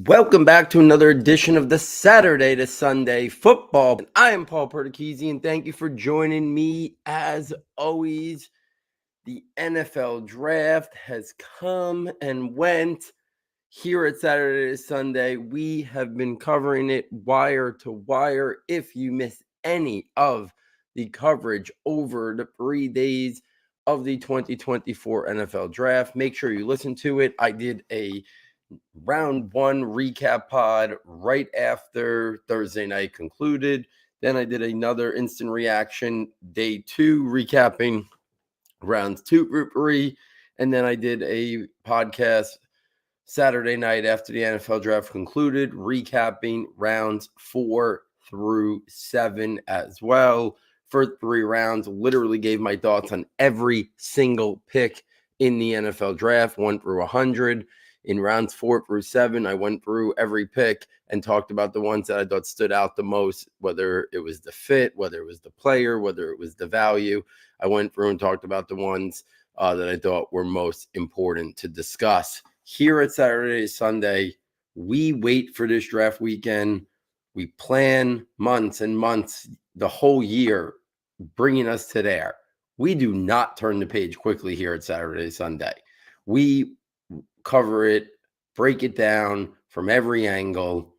Welcome back to another edition of the Saturday to Sunday Football. I am Paul Perdichizzi, and thank you for joining me. As always, the NFL draft has come and went. Here at Saturday to Sunday, we have been covering it wire to wire. If you miss any of the coverage over the 3 days of the 2024 NFL draft, make sure you listen to it. I did a round one recap pod right after Thursday night concluded. Then I did another instant reaction day two, recapping rounds 2 through 3. And then I did a podcast Saturday night after the NFL draft concluded, recapping rounds 4 through 7 as well. For 3 rounds, literally gave my thoughts on every single pick in the NFL draft, 1 through 100. In rounds 4 through 7, I went through every pick and talked about the ones that I thought stood out the most, whether it was the fit, whether it was the player, whether it was the value. I went through and talked about the ones that I thought were most important to discuss. Here at Saturday to Sunday, we wait for this draft weekend. We plan months and months, the whole year, bringing us to there. We do not turn the page quickly here at Saturday to Sunday. We cover it, break it down from every angle.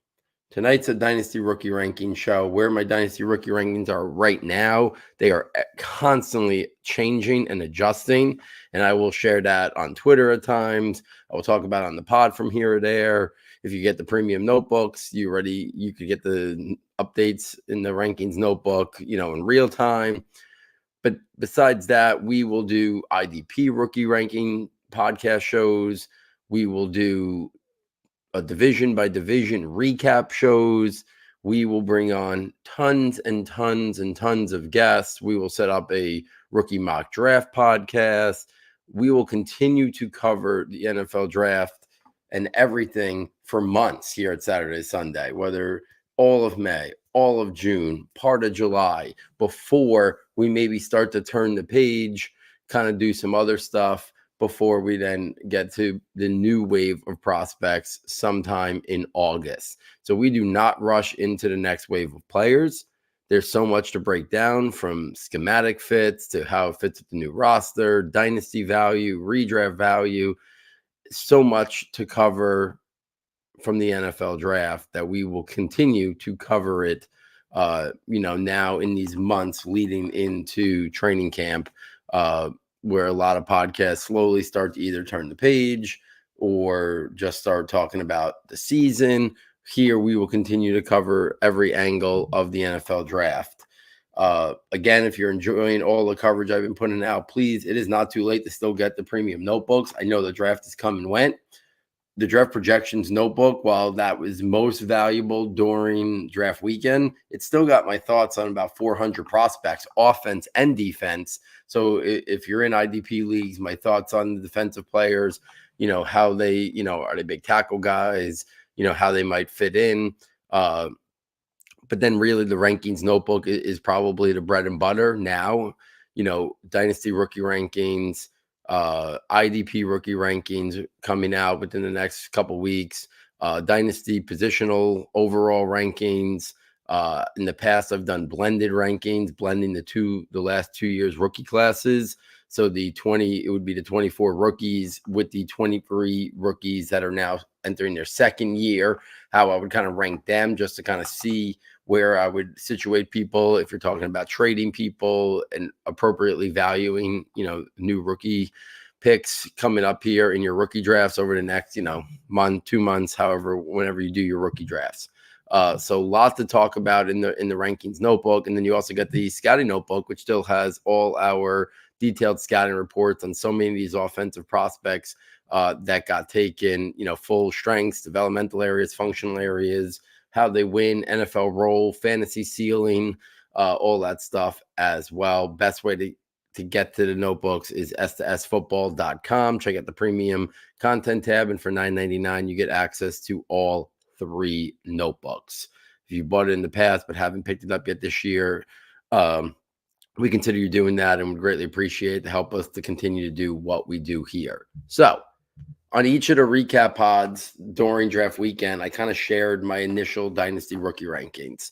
Tonight's a Dynasty Rookie Ranking show. Where my Dynasty Rookie Rankings are right now, they are constantly changing and adjusting, and I will share that on Twitter at times. I will talk about it on the pod from here or there. If you get the premium notebooks, you could get the updates in the rankings notebook, in real time. But besides that, we will do IDP rookie ranking podcast shows. We will do a division by division recap shows. We will bring on tons and tons and tons of guests. We will set up a rookie mock draft podcast. We will continue to cover the NFL draft and everything for months here at Saturday, Sunday, whether all of May, all of June, part of July, before we maybe start to turn the page, kind of do some other stuff before we then get to the new wave of prospects sometime in August. So we do not rush into the next wave of players. There's so much to break down, from schematic fits to how it fits with the new roster, dynasty value, redraft value, so much to cover from the NFL draft that we will continue to cover it, now in these months leading into training camp, where a lot of podcasts slowly start to either turn the page or just start talking about the season. Here, we will continue to cover every angle of the NFL draft. Again, if you're enjoying all the coverage I've been putting out, please, it is not too late to still get the premium notebooks. I know the draft has come and went. The draft projections notebook, while that was most valuable during draft weekend, it still got my thoughts on about 400 prospects, offense and defense. So if you're in IDP leagues, my thoughts on the defensive players, how they, are they big tackle guys, how they might fit in. But then really the rankings notebook is probably the bread and butter now. Dynasty rookie rankings, IDP rookie rankings coming out within the next couple weeks, dynasty positional overall rankings. In the past, I've done blended rankings, blending the last 2 years rookie classes. So it would be the 24 rookies with the 23 rookies that are now entering their second year, how I would kind of rank them just to kind of see where I would situate people if you're talking about trading people and appropriately valuing, new rookie picks coming up here in your rookie drafts over the next, month, 2 months, whenever you do your rookie drafts. So lots to talk about in the rankings notebook. And then you also get the scouting notebook, which still has all our detailed scouting reports on so many of these offensive prospects that got taken, full strengths, developmental areas, functional areas, how they win, NFL role, fantasy ceiling, all that stuff as well. Best way to get to the notebooks is S2SFootball.com. Check out the premium content tab, and for $9.99, you get access to all 3 notebooks. If you bought it in the past but haven't picked it up yet this year, we consider you doing that and would greatly appreciate it to help us to continue to do what we do here. So On each of the recap pods during draft weekend, I kind of shared my initial Dynasty Rookie Rankings.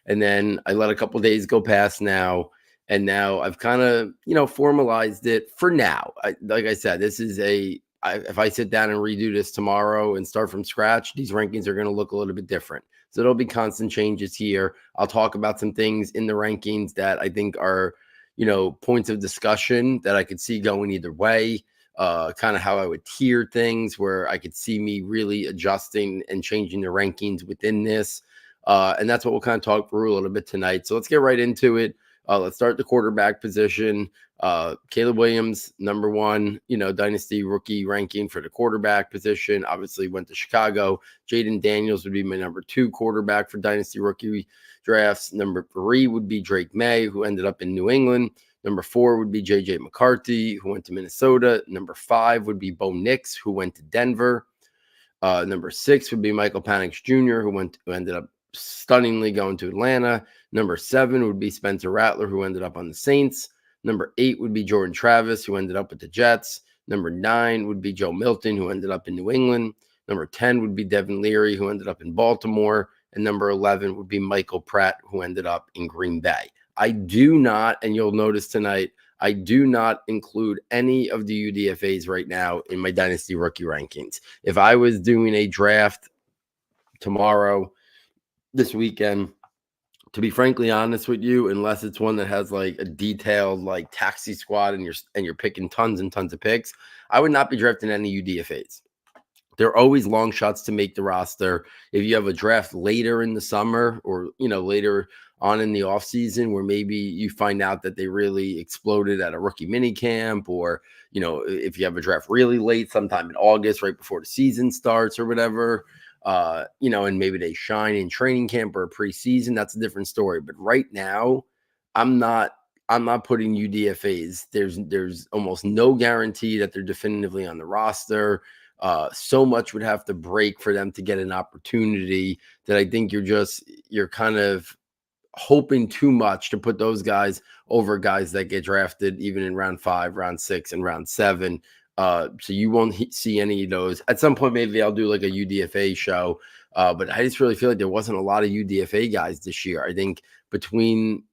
And then I let a couple days go past now. And now I've kind of, formalized it for now. Like I said, this is if I sit down and redo this tomorrow and start from scratch, these rankings are going to look a little bit different. So there'll be constant changes here. I'll talk about some things in the rankings that I think are, points of discussion that I could see going either way. Kind of how I would tier things, where I could see me really adjusting and changing the rankings within this. And that's what we'll kind of talk through a little bit tonight. So let's get right into it. Let's start the quarterback position. Caleb Williams, number one, Dynasty rookie ranking for the quarterback position, obviously went to Chicago. Jaden Daniels would be my number 2 quarterback for Dynasty rookie drafts. Number 3 would be Drake May, who ended up in New England. Number 4 would be J.J. McCarthy, who went to Minnesota. Number 5 would be Bo Nix, who went to Denver. Number 6 would be Michael Penix Jr., who ended up stunningly going to Atlanta. Number 7 would be Spencer Rattler, who ended up on the Saints. Number 8 would be Jordan Travis, who ended up with the Jets. Number 9 would be Joe Milton, who ended up in New England. Number 10 would be Devin Leary, who ended up in Baltimore. And number 11 would be Michael Pratt, who ended up in Green Bay. I do not, and you'll notice tonight, I do not include any of the UDFAs right now in my Dynasty rookie rankings. If I was doing a draft tomorrow, this weekend, to be frankly honest with you, unless it's one that has like a detailed like taxi squad and you're picking tons and tons of picks, I would not be drafting any UDFAs. They're always long shots to make the roster. If you have a draft later in the summer or, later on in the offseason where maybe you find out that they really exploded at a rookie mini camp, or, if you have a draft really late, sometime in August, right before the season starts or whatever, and maybe they shine in training camp or preseason, that's a different story. But right now, I'm not putting UDFAs. There's almost no guarantee that they're definitively on the roster. So much would have to break for them to get an opportunity that I think you're kind of hoping too much to put those guys over guys that get drafted even in round 5, round 6, and round 7. So you won't see any of those. At some point, maybe I'll do like a UDFA show. But I just really feel like there wasn't a lot of UDFA guys this year. I think between,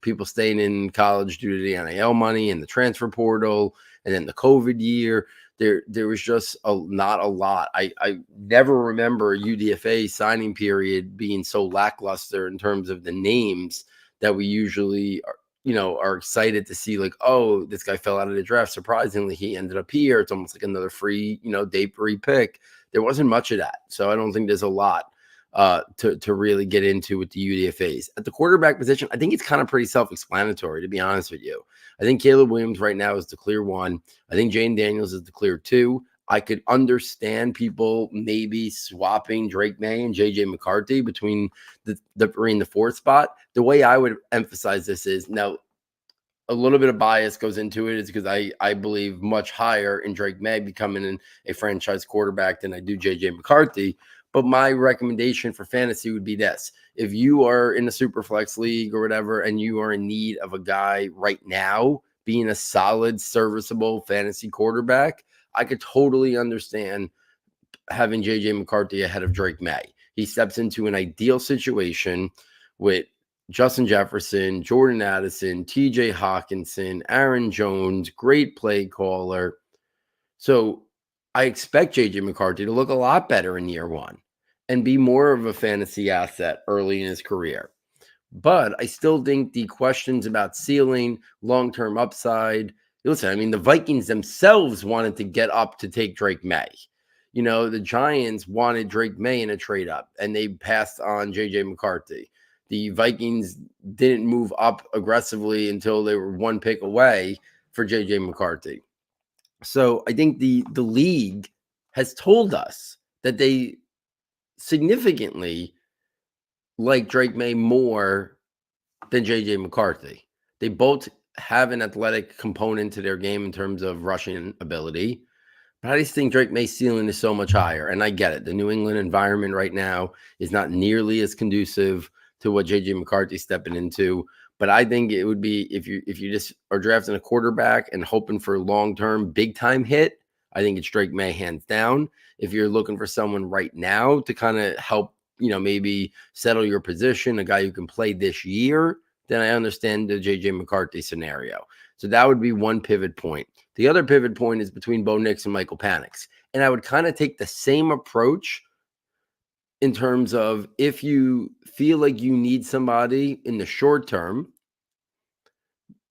people staying in college due to the NIL money and the transfer portal and then the COVID year, there was just not a lot. I never remember a UDFA signing period being so lackluster in terms of the names that we usually are excited to see, like, oh, this guy fell out of the draft. Surprisingly, he ended up here. It's almost like another free, day 3 pick. There wasn't much of that. So I don't think there's a lot to really get into with the UDFAs. At the quarterback position, I think it's kind of pretty self-explanatory, to be honest with you. I think Caleb Williams right now is the clear 1. I think Jaden Daniels is the clear 2. I could understand people maybe swapping Drake May and J.J. McCarthy between the 3 and the 4th spot. The way I would emphasize this is, now, a little bit of bias goes into it, is because I believe much higher in Drake May becoming a franchise quarterback than I do J.J. McCarthy. But my recommendation for fantasy would be this. If you are in a super flex league or whatever, and you are in need of a guy right now being a solid, serviceable fantasy quarterback, I could totally understand having J.J. McCarthy ahead of Drake May. He steps into an ideal situation with Justin Jefferson, Jordan Addison, TJ Hawkinson, Aaron Jones, great play caller. So I expect J.J. McCarthy to look a lot better in year 1 and be more of a fantasy asset early in his career. But I still think the questions about ceiling, long-term upside, listen, I mean, the Vikings themselves wanted to get up to take Drake May. The Giants wanted Drake May in a trade up, and they passed on J.J. McCarthy. The Vikings didn't move up aggressively until they were 1 pick away for J.J. McCarthy. So I think the league has told us that they significantly like Drake May more than J.J. McCarthy. They both have an athletic component to their game in terms of rushing ability. But I just think Drake May's ceiling is so much higher. And I get it. The New England environment right now is not nearly as conducive to what J.J. McCarthy's stepping into. But I think it would be, if you just are drafting a quarterback and hoping for a long-term big-time hit, I think it's Drake May hands down. If you're looking for someone right now to kind of help, maybe settle your position, a guy who can play this year, then I understand the J.J. McCarthy scenario. So that would be one pivot point. The other pivot point is between Bo Nix and Michael Penix. And I would kind of take the same approach in terms of if you feel like you need somebody in the short term,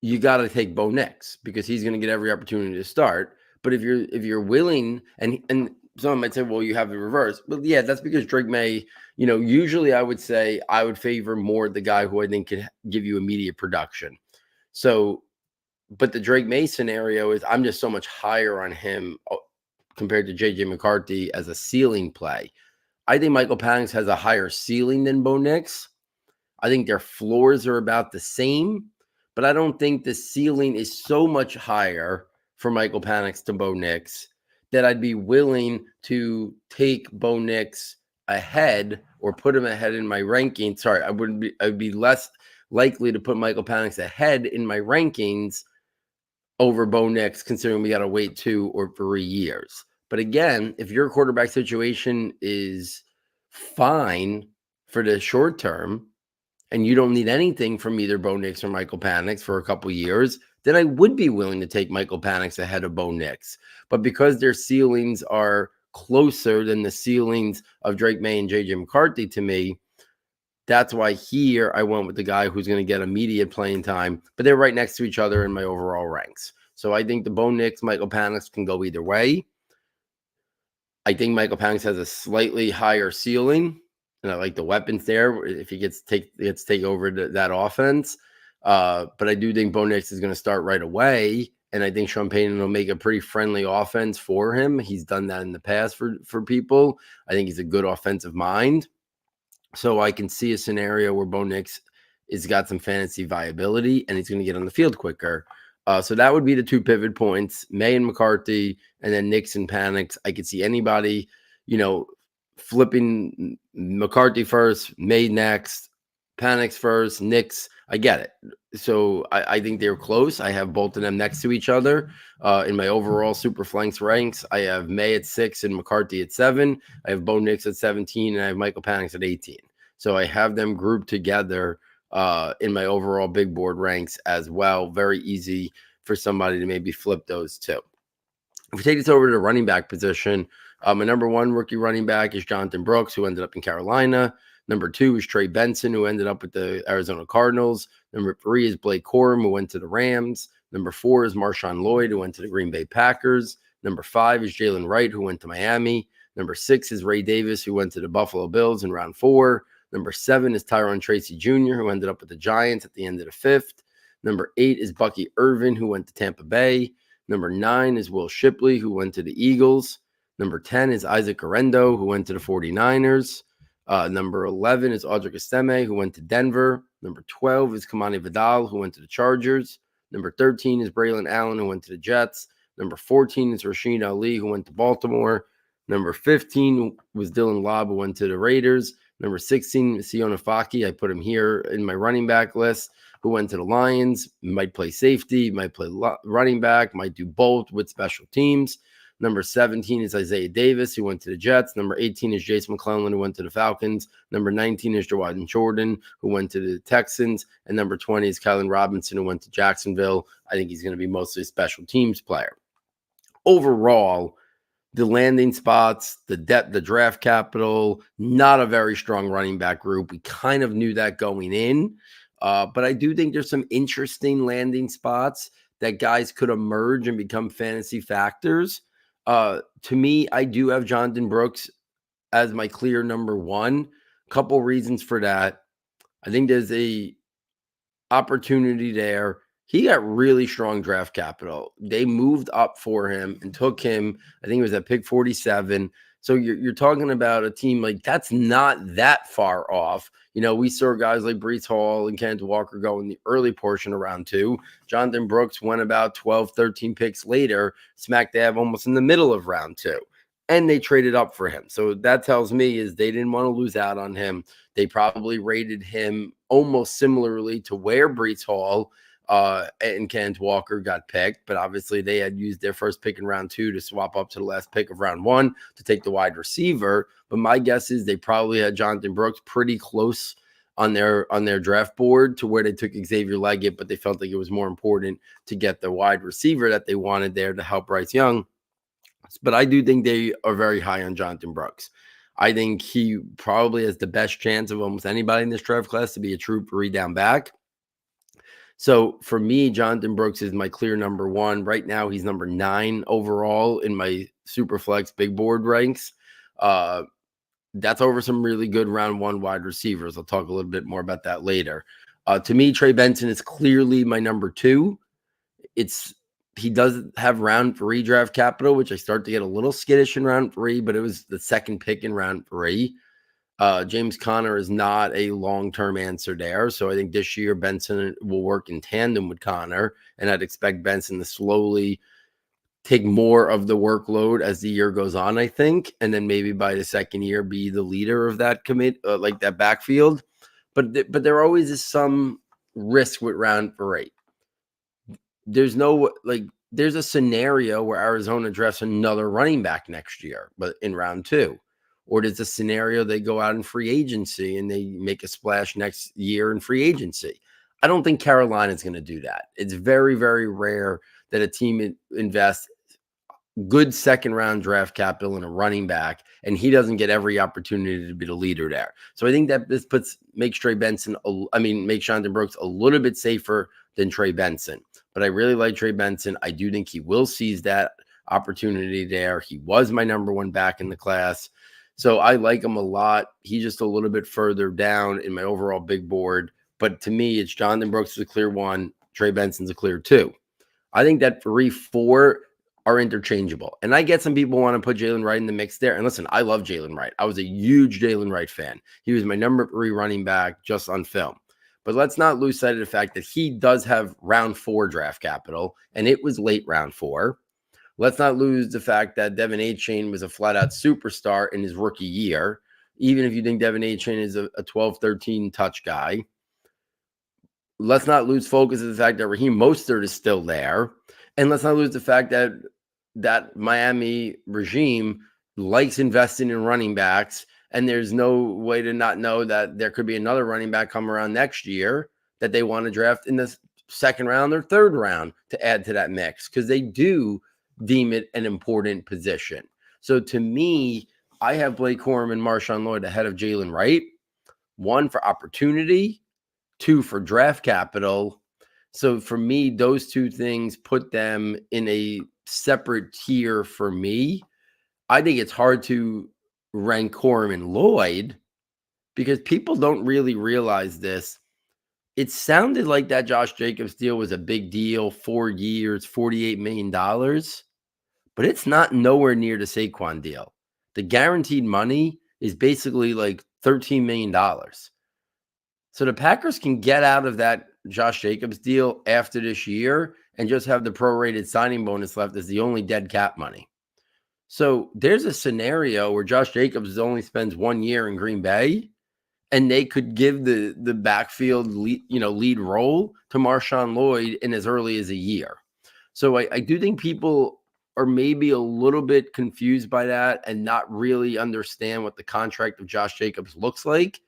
you got to take Bo Nix because he's going to get every opportunity to start. But if you're willing, and someone might say, well, you have the reverse. But yeah, that's because Drake May, usually I would say I would favor more the guy who I think can give you immediate production. So, but the Drake May scenario is I'm just so much higher on him compared to J.J. McCarthy as a ceiling play. I think Michael Penix has a higher ceiling than Bo Nix. I think their floors are about the same, but I don't think the ceiling is so much higher for Michael Penix to Bo Nix that I'd be willing to take Bo Nix ahead or put him ahead in my ranking. Sorry, I'd be less likely to put Michael Penix ahead in my rankings over Bo Nix, considering we got to wait 2 or 3 years. But again, if your quarterback situation is fine for the short term and you don't need anything from either Bo Nix or Michael Penix for a couple years, then I would be willing to take Michael Penix ahead of Bo Nix. But because their ceilings are closer than the ceilings of Drake May and J.J. McCarthy to me, that's why here I went with the guy who's going to get immediate playing time, but they're right next to each other in my overall ranks. So I think the Bo Nix, Michael Penix can go either way. I think Michael Penix has a slightly higher ceiling, and I like the weapons there if he gets to take over that offense. But I do think Bo Nix is going to start right away, and I think Sean Payton will make a pretty friendly offense for him. He's done that in the past for people. I think he's a good offensive mind. So I can see a scenario where Bo Nix has got some fantasy viability and he's going to get on the field quicker. So that would be the 2 pivot points, May and McCarthy, and then Nix and Penix. I could see anybody, flipping McCarthy first, May next, Penix first, Nix. I get it. So I think they're close. I have both of them next to each other. In my overall super flanks ranks, I have May at 6 and McCarthy at 7. I have Bo Nix at 17, and I have Michael Penix at 18. So I have them grouped together in my overall big board ranks as well. Very easy for somebody to maybe flip those two. If we take this over to the running back position, my number 1 rookie running back is Jonathan Brooks, who ended up in Carolina. Number 2 is Trey Benson, who ended up with the Arizona Cardinals. Number 3 is Blake Corum, who went to the Rams. Number 4 is Marshawn Lloyd, who went to the Green Bay Packers. Number 5 is Jalen Wright, who went to Miami. Number 6 is Ray Davis, who went to the Buffalo Bills in round 4. Number 7 is Tyrone Tracy Jr., who ended up with the Giants at the end of the 5th. Number 8 is Bucky Irvin, who went to Tampa Bay. Number 9 is Will Shipley, who went to the Eagles. Number 10 is Isaac Arendo, who went to the 49ers. Number 11 is Audric Estime, who went to Denver. Number 12 is Kamani Vidal, who went to the Chargers. Number 13 is Braylon Allen, who went to the Jets. Number 14 is Rashid Ali, who went to Baltimore. Number 15 was Dylan Lobb, who went to the Raiders. Number 16 is Sione Faki. I put him here in my running back list, who went to the Lions. Might play safety, might play running back, might do both with special teams. Number 17 is Isaiah Davis, who went to the Jets. Number 18 is Jason McClellan, who went to the Falcons. Number 19 is Jawan Jordan, who went to the Texans. And number 20 is Kylan Robinson, who went to Jacksonville. I think he's going to be mostly a special teams player. Overall, the landing spots, the depth, the draft capital, not a very strong running back group. We kind of knew that going in. But I do think there's some interesting landing spots that guys could emerge and become fantasy factors. To me, I do have Jonathan Brooks as my clear number 1. Couple reasons for that. I think there's a opportunity there. He got really strong draft capital. They moved up for him and took him. I think it was at pick 47. So you're talking about a team like that's not that far off. We saw guys like Breece Hall and Kenneth Walker go in the early portion of round 2. Jonathan Brooks went about 12, 13 picks later, smack dab almost in the middle of round 2. And they traded up for him. So that tells me is they didn't want to lose out on him. They probably rated him almost similarly to where Breece Hall And Kenneth Walker got picked, but obviously they had used their first pick in round 2 to swap up to the last pick of round 1 to take the wide receiver. But my guess is they probably had Jonathan Brooks pretty close on their draft board to where they took Xavier Leggett, but they felt like it was more important to get the wide receiver that they wanted there to help Bryce Young. But I do think they are very high on Jonathan Brooks. I think he probably has the best chance of almost anybody in this draft class to be a true 3-down back. So for me, Jonathan Brooks is my clear number 1. Right now, he's number 9 overall in my Superflex big board ranks. That's over some really good round 1 wide receivers. I'll talk a little bit more about that later. To me, Trey Benson is clearly my number 2. He does have round 3 draft capital, which I start to get a little skittish in round 3, but it was the second pick in round 3. James Conner is not a long-term answer there. So I think this year Benson will work in tandem with Conner, and I'd expect Benson to slowly take more of the workload as the year goes on, I think, and then maybe by the second year be the leader of that like that backfield. But there always is some risk with round 3. There's a scenario where Arizona drafts another running back next year, but in round 2. Or there's a scenario they go out in free agency and they make a splash next year in free agency. I don't think Carolina's going to do that. It's very, very rare that a team invests good second-round draft capital in a running back, and he doesn't get every opportunity to be the leader there. So I think that this makes Jonathan Brooks a little bit safer than Trey Benson. But I really like Trey Benson. I do think he will seize that opportunity there. He was my number 1 back in the class. So I like him a lot. He's just a little bit further down in my overall big board. But to me, it's Jonathan Brooks is a clear 1. Trey Benson's a clear 2. I think that 3, 4 are interchangeable. And I get some people want to put Jalen Wright in the mix there. And listen, I love Jalen Wright. I was a huge Jalen Wright fan. He was my number 3 running back just on film. But let's not lose sight of the fact that he does have round 4 draft capital, and it was late round 4. Let's not lose the fact that Devin Achane was a flat-out superstar in his rookie year, even if you think Devin Achane is a 12, 13 touch guy. Let's not lose focus of the fact that Raheem Mostert is still there. And let's not lose the fact that Miami regime likes investing in running backs, and there's no way to not know that there could be another running back come around next year that they want to draft in the second round or third round to add to that mix, because they do deem it an important position. So to me, I have Blake Corum and Marshawn Lloyd ahead of Jalen Wright. 1 for opportunity, 2 for draft capital. So for me, those 2 things put them in a separate tier for me. I think it's hard to rank Corum and Lloyd because people don't really realize this. It sounded like that Josh Jacobs deal was a big deal, 4 years, $48 million, but it's not nowhere near the Saquon deal. The guaranteed money is basically like $13 million. So the Packers can get out of that Josh Jacobs deal after this year and just have the prorated signing bonus left as the only dead cap money. So there's a scenario where Josh Jacobs only spends 1 year in Green Bay, and they could give the backfield lead role to Marshawn Lloyd in as early as a year. So I do think people are maybe a little bit confused by that and not really understand what the contract of Josh Jacobs looks like.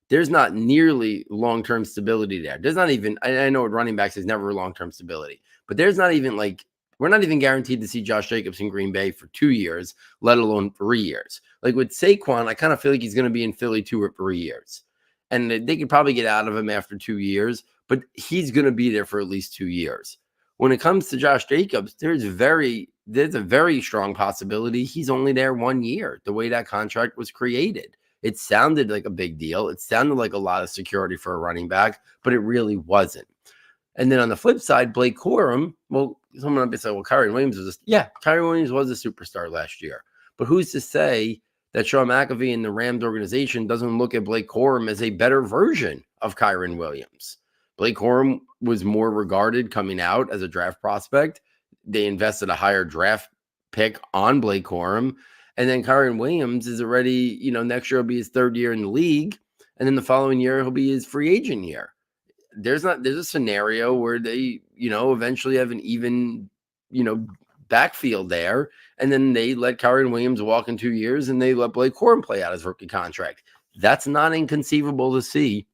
There's not nearly long-term stability there. There's not even, I know with running backs, there's never long-term stability, but there's not even we're not even guaranteed to see Josh Jacobs in Green Bay for 2 years, let alone 3 years. Like with Saquon, I kind of feel like he's going to be in Philly 2 or 3 years. And they could probably get out of him after 2 years, but he's going to be there for at least 2 years. When it comes to Josh Jacobs, there's a very strong possibility he's only there 1 year, the way that contract was created. It sounded like a big deal. It sounded like a lot of security for a running back, but it really wasn't. And then on the flip side, Blake Corum, well, someone might say, well, Kyren Williams Kyren Williams was a superstar last year. But who's to say that Sean McAvee and the Rams organization doesn't look at Blake Corum as a better version of Kyren Williams? Blake Corum was more regarded coming out as a draft prospect. They invested a higher draft pick on Blake Corum. And then Kyren Williams is already, next year will be his 3rd year in the league. And then the following year, he'll be his free agent year. there's a scenario where they, eventually have an even, backfield there, and then they let Kyren Williams walk in 2 years, and they let Blake Corum play out his rookie contract. That's not inconceivable to see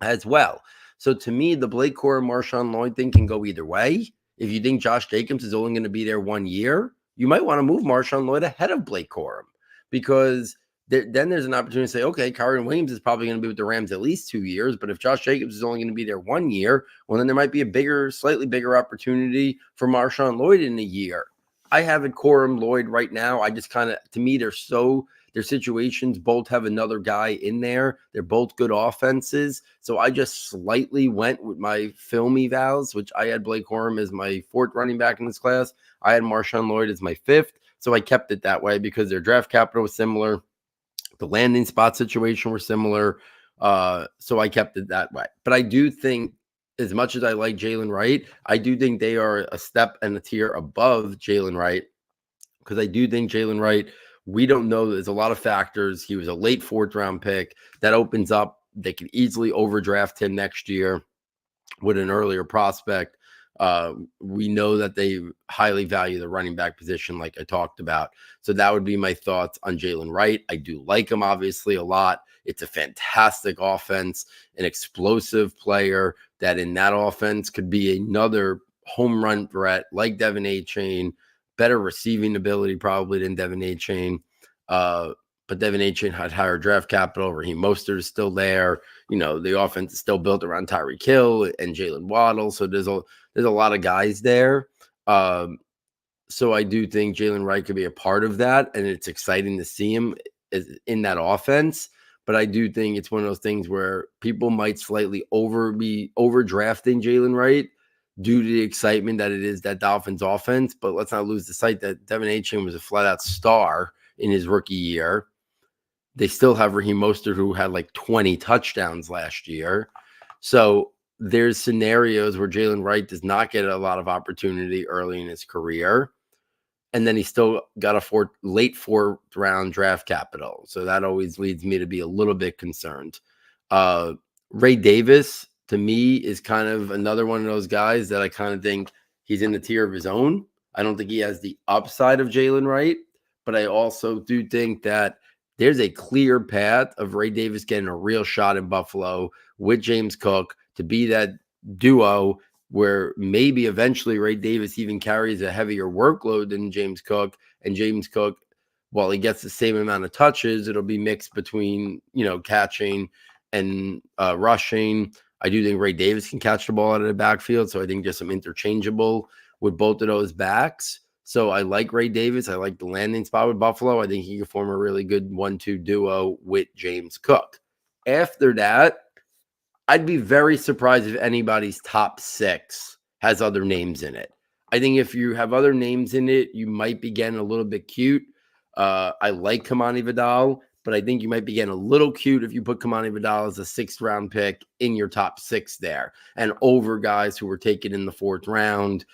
as well. So to me, the Blake Corum, Marshawn Lloyd thing can go either way. If you think Josh Jacobs is only going to be there 1 year, you might want to move Marshawn Lloyd ahead of Blake Corum, because then there's an opportunity to say, okay, Kyren Williams is probably going to be with the Rams at least 2 years, but if Josh Jacobs is only going to be there 1 year, well, then there might be a slightly bigger opportunity for Marshawn Lloyd in a year. I have it Corum, Lloyd right now. I just kind of, to me, their situations both have another guy in there. They're both good offenses. So I just slightly went with my film evals, which I had Blake Corum as my 4th running back in this class. I had Marshawn Lloyd as my 5th. So I kept it that way because their draft capital was similar. The landing spot situation were similar. So I kept it that way. But I do think, as much as I like Jalen Wright, I do think they are a step and a tier above Jalen Wright, because I do think Jalen Wright, we don't know. There's a lot of factors. He was a late 4th round pick. That opens up. They could easily overdraft him next year with an earlier prospect. We know that they highly value the running back position, like I talked about. So that would be my thoughts on Jalen Wright. I do like him, obviously, a lot. It's a fantastic offense, an explosive player that in that offense could be another home run threat like Devin Achane, better receiving ability probably than Devin Achane. But Devin Achane had higher draft capital. Raheem Mostert is still there. The offense is still built around Tyreek Hill and Jalen Waddle. So there's a lot of guys there. So I do think Jalen Wright could be a part of that, and it's exciting to see him in that offense. But I do think it's one of those things where people might slightly be overdrafting Jalen Wright due to the excitement that it is that Dolphins offense. But let's not lose the sight that Devin Achane was a flat-out star in his rookie year. They still have Raheem Mostert, who had like 20 touchdowns last year. So there's scenarios where Jalen Wright does not get a lot of opportunity early in his career. And then he still got a late 4th round draft capital. So that always leads me to be a little bit concerned. Ray Davis, to me, is kind of another one of those guys that I kind of think he's in the tier of his own. I don't think he has the upside of Jalen Wright, but I also do think that there's a clear path of Ray Davis getting a real shot in Buffalo with James Cook to be that duo where maybe eventually Ray Davis even carries a heavier workload than James Cook. And James Cook, while he gets the same amount of touches, it'll be mixed between, catching and rushing. I do think Ray Davis can catch the ball out of the backfield. So I think there's some interchangeable with both of those backs. So I like Ray Davis. I like the landing spot with Buffalo. I think he can form a really good 1-2 duo with James Cook. After that, I'd be very surprised if anybody's top 6 has other names in it. I think if you have other names in it, you might be getting a little bit cute. I like Kamani Vidal, but I think you might be getting a little cute if you put Kamani Vidal as a 6th round pick in your top 6 there, and over guys who were taken in the 4th round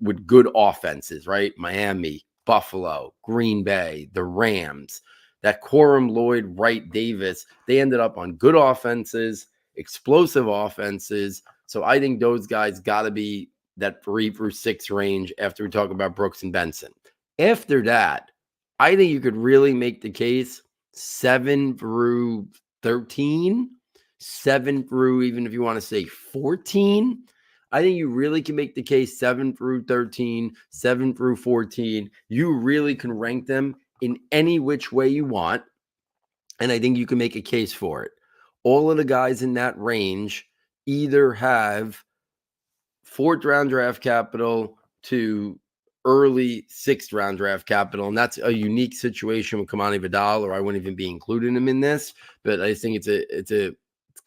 with good offenses, right? Miami, Buffalo, Green Bay, the Rams. That Corum, Lloyd, Wright, Davis, they ended up on good offenses, explosive offenses. So I think those guys got to be that 3 through 6 range after we talk about Brooks and Benson. After that, I think you could really make the case 7 through 13, 7 through, even if you want to say 14. I think you really can make the case 7 through 13, 7 through 14. You really can rank them in any which way you want. And I think you can make a case for it. All of the guys in that range either have 4th round draft capital to early 6th round draft capital. And that's a unique situation with Kamani Vidal, or I wouldn't even be including him in this. But I think it's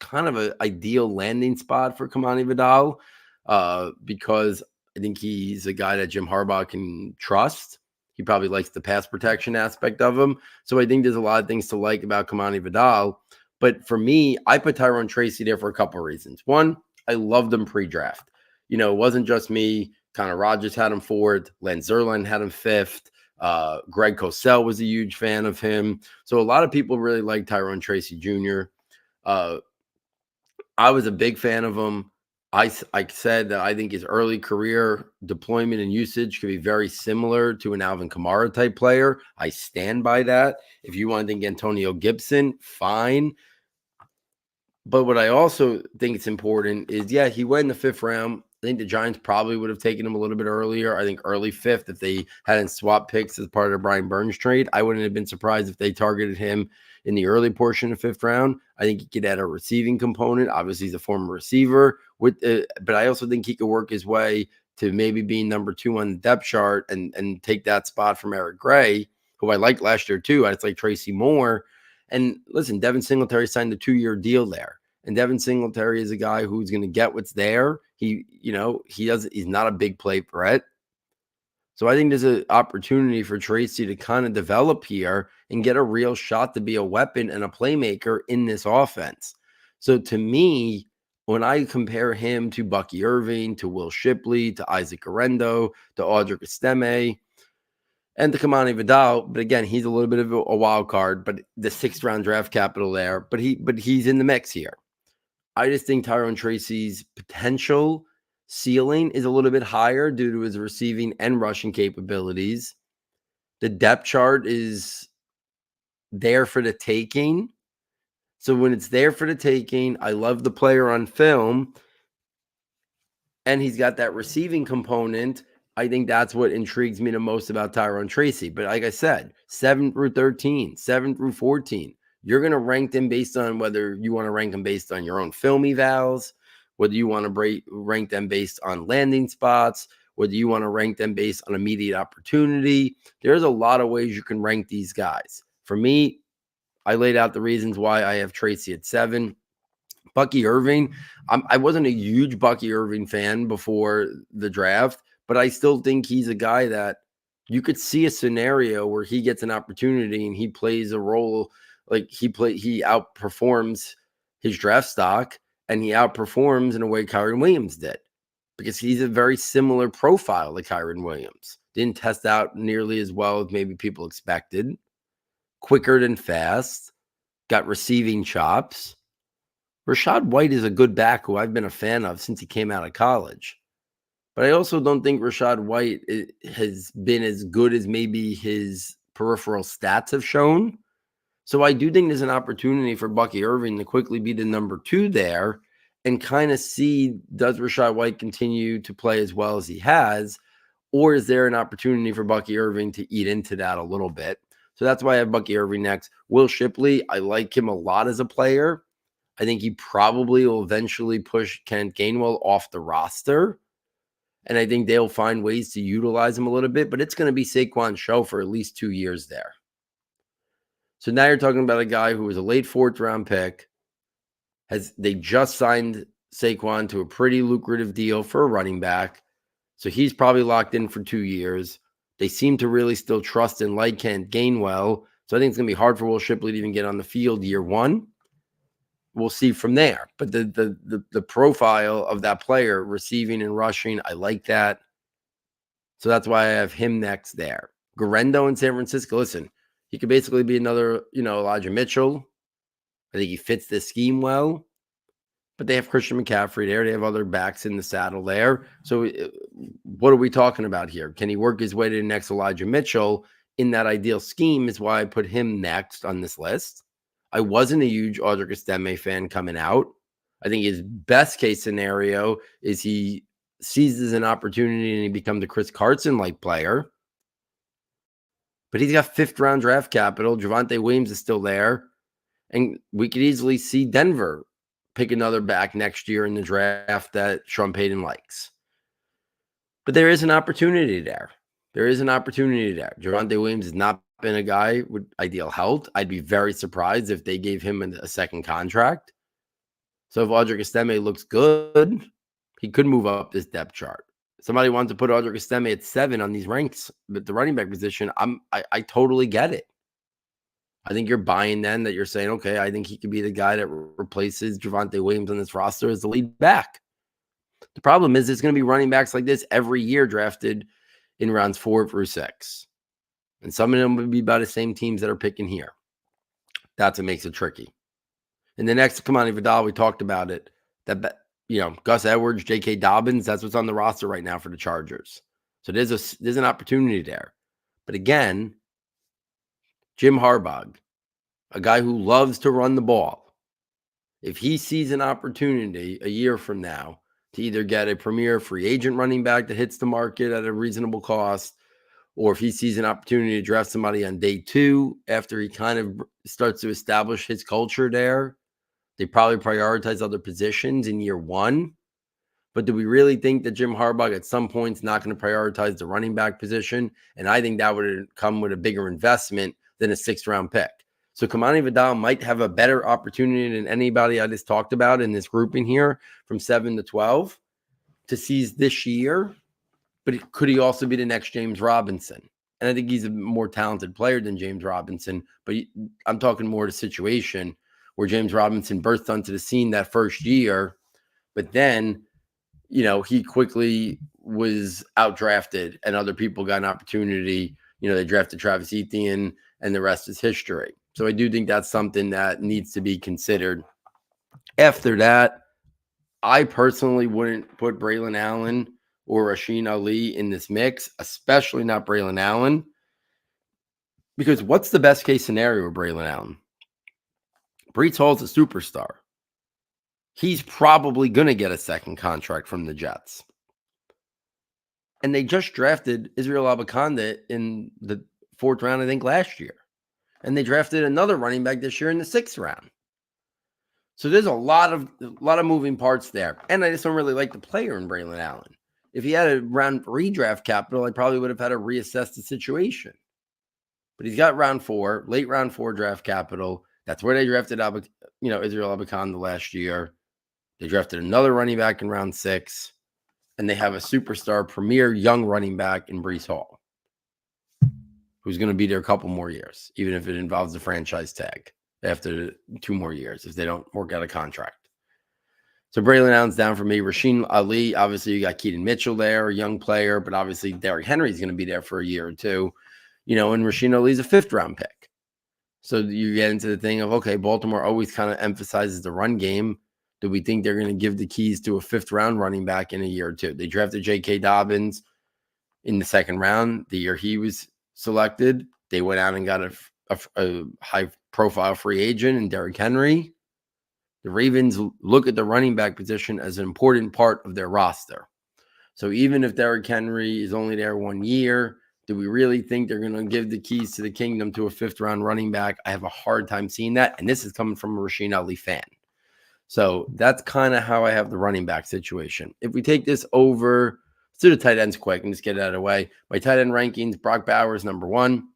kind of an ideal landing spot for Kamani Vidal because I think he's a guy that Jim Harbaugh can trust. He probably likes the pass protection aspect of him. So I think there's a lot of things to like about Kamani Vidal. But for me, I put Tyrone Tracy there for a couple of reasons. One, I loved him pre-draft. It wasn't just me. Connor Rogers had him 4th. Len Zerline had him 5th. Greg Cosell was a huge fan of him. So a lot of people really like Tyrone Tracy Jr. I was a big fan of him. I said that I think his early career deployment and usage could be very similar to an Alvin Kamara type player. I stand by that. If you want to think Antonio Gibson, fine. But what I also think it's important is, yeah, he went in the 5th round. I think the Giants probably would have taken him a little bit earlier. I think early 5th if they hadn't swapped picks as part of the Brian Burns trade. I wouldn't have been surprised if they targeted him in the early portion of 5th round. I think he could add a receiving component. Obviously, he's a former receiver, but I also think he could work his way to maybe being number 2 on the depth chart and take that spot from Eric Gray, who I liked last year too. It's like Tracy Moore. And listen, Devin Singletary signed a 2-year deal there. And Devin Singletary is a guy who's going to get what's there. He's not a big play threat. So I think there's an opportunity for Tracy to kind of develop here and get a real shot to be a weapon and a playmaker in this offense. So to me, when I compare him to Bucky Irving, to Will Shipley, to Isaac Guerrero, to Audric Estime, and to Kamani Vidal, but again, he's a little bit of a wild card, but the 6th round draft capital there, but he's in the mix here. I just think Tyrone Tracy's potential ceiling is a little bit higher due to his receiving and rushing capabilities. The depth chart is there for the taking. So when it's there for the taking, I love the player on film, and he's got that receiving component. I think that's what intrigues me the most about Tyrone Tracy. But like I said, 7 through 13, 7 through 14, you're going to rank them based on whether you want to rank them based on your own film evals, whether you want to rank them based on landing spots, whether you want to rank them based on immediate opportunity. There's a lot of ways you can rank these guys. For me, I laid out the reasons why I have Tracy at 7. Bucky Irving, I wasn't a huge Bucky Irving fan before the draft, but I still think he's a guy that you could see a scenario where he gets an opportunity and he plays a role like he outperforms his draft stock, and he outperforms in a way Kyren Williams did, because he's a very similar profile to Kyren Williams. Didn't test out nearly as well as maybe people expected. Quicker than fast, got receiving chops. Rachaad White is a good back who I've been a fan of since he came out of college. But I also don't think Rachaad White has been as good as maybe his peripheral stats have shown. So I do think there's an opportunity for Bucky Irving to quickly be the number 2 there and kind of see, does Rachaad White continue to play as well as he has, or is there an opportunity for Bucky Irving to eat into that a little bit? So that's why I have Bucky Irving next. Will Shipley, I like him a lot as a player. I think he probably will eventually push Kent Gainwell off the roster. And I think they'll find ways to utilize him a little bit, but it's going to be Saquon's show for at least 2 years there. So now you're talking about a guy who was a late 4th round pick. They just signed Saquon to a pretty lucrative deal for a running back. So he's probably locked in for 2 years. They seem to really still trust and like Kent Gainwell. So I think it's going to be hard for Will Shipley to even get on the field year 1. We'll see from there. But the profile of that player, receiving and rushing, I like that. So that's why I have him next there. Guerrero in San Francisco, listen, he could basically be another, Elijah Mitchell. I think he fits this scheme well. But they have Christian McCaffrey there. They have other backs in the saddle there. So what are we talking about here? Can he work his way to the next Elijah Mitchell in that ideal scheme is why I put him next on this list. I wasn't a huge Audric Estime fan coming out. I think his best case scenario is he seizes an opportunity and he becomes a Chris Carson-like player. But he's got 5th round draft capital. Javonte Williams is still there. And we could easily see Denver pick another back next year in the draft that Sean Payton likes. But there is an opportunity there. Javonte Williams has not been a guy with ideal health. I'd be very surprised if they gave him a second contract. So if Audric Estime looks good, he could move up this depth chart. Somebody wants to put Audric Estime at 7 on these ranks, but the running back position, I totally get it. I think you're buying then that you're saying, okay, I think he could be the guy that replaces Javonte Williams on this roster as the lead back. The problem is there's going to be running backs like this every year drafted in rounds 4 through 6. And some of them would be by the same teams that are picking here. That's what makes it tricky. And the next, Kamani Vidal, we talked about it. Gus Edwards, J.K. Dobbins, that's what's on the roster right now for the Chargers. So there's an opportunity there. But again, Jim Harbaugh, a guy who loves to run the ball, if he sees an opportunity a year from now to either get a premier free agent running back that hits the market at a reasonable cost, or if he sees an opportunity to draft somebody on day 2 after he kind of starts to establish his culture there, they probably prioritize other positions in year 1. But do we really think that Jim Harbaugh at some point is not going to prioritize the running back position? And I think that would come with a bigger investment than a 6th-round pick. So Kamani Vidal might have a better opportunity than anybody I just talked about in this grouping here from 7 to 12 to seize this year. But could he also be the next James Robinson? And I think he's a more talented player than James Robinson. But I'm talking more the situation where James Robinson burst onto the scene that first year, but then he quickly was outdrafted and other people got an opportunity. They drafted Travis Etienne and the rest is history. So I do think that's something that needs to be considered. After that, I personally wouldn't put Braylon Allen or Rasheen Ali in this mix, especially not Braylon Allen, because what's the best case scenario with Braylon Allen? Breece Hall's a superstar. He's probably going to get a second contract from the Jets. And they just drafted Israel Abakanda in the 4th round, I think, last year. And they drafted another running back this year in the 6th round. So there's a lot of moving parts there. And I just don't really like the player in Braylon Allen. If he had a round 3 draft capital, I probably would have had to reassess the situation. But he's got late round 4 draft capital. That's where they drafted Israel Abakanda last year. They drafted another running back in round 6, and they have a superstar premier young running back in Breece Hall, who's going to be there a couple more years, even if it involves the franchise tag after 2 more years if they don't work out a contract. So Braylon Allen's down for me. Rasheen Ali, obviously you got Keaton Mitchell there, a young player, but obviously Derrick Henry's going to be there for a year or 2, and Rasheen Ali's a 5th-round pick. So you get into the thing of, okay, Baltimore always kind of emphasizes the run game. Do we think they're going to give the keys to a 5th-round running back in a year or 2? They drafted J.K. Dobbins in the 2nd round. The year he was selected, they went out and got a high-profile free agent in Derrick Henry. The Ravens look at the running back position as an important part of their roster. So even if Derrick Henry is only there 1 year, do we really think they're going to give the keys to the kingdom to a 5th-round running back? I have a hard time seeing that, and this is coming from a Rasheen Ali fan. So that's kind of how I have the running back situation. If we take this over, let's do the tight ends quick and just get it out of the way. My tight end rankings, Brock Bowers, number 1.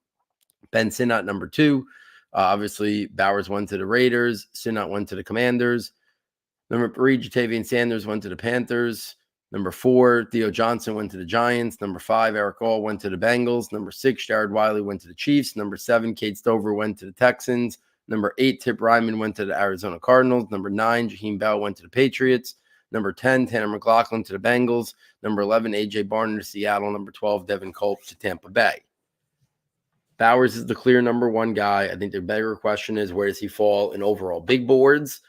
Ben Sinnott, number 2. Obviously, Bowers went to the Raiders. Sinnott went to the Commanders. Number 3, Jatavian Sanders went to the Panthers. Number 4, Theo Johnson went to the Giants. Number 5, Eric All went to the Bengals. Number 6, Jared Wiley went to the Chiefs. Number 7, Cade Stover went to the Texans. Number 8, Tip Ryman went to the Arizona Cardinals. Number 9, Jaheim Bell went to the Patriots. Number 10, Tanner McLaughlin to the Bengals. Number 11, A.J. Barner to Seattle. Number 12, Devin Culp to Tampa Bay. Bowers is the clear number 1 guy. I think the bigger question is, where does he fall in overall big boards?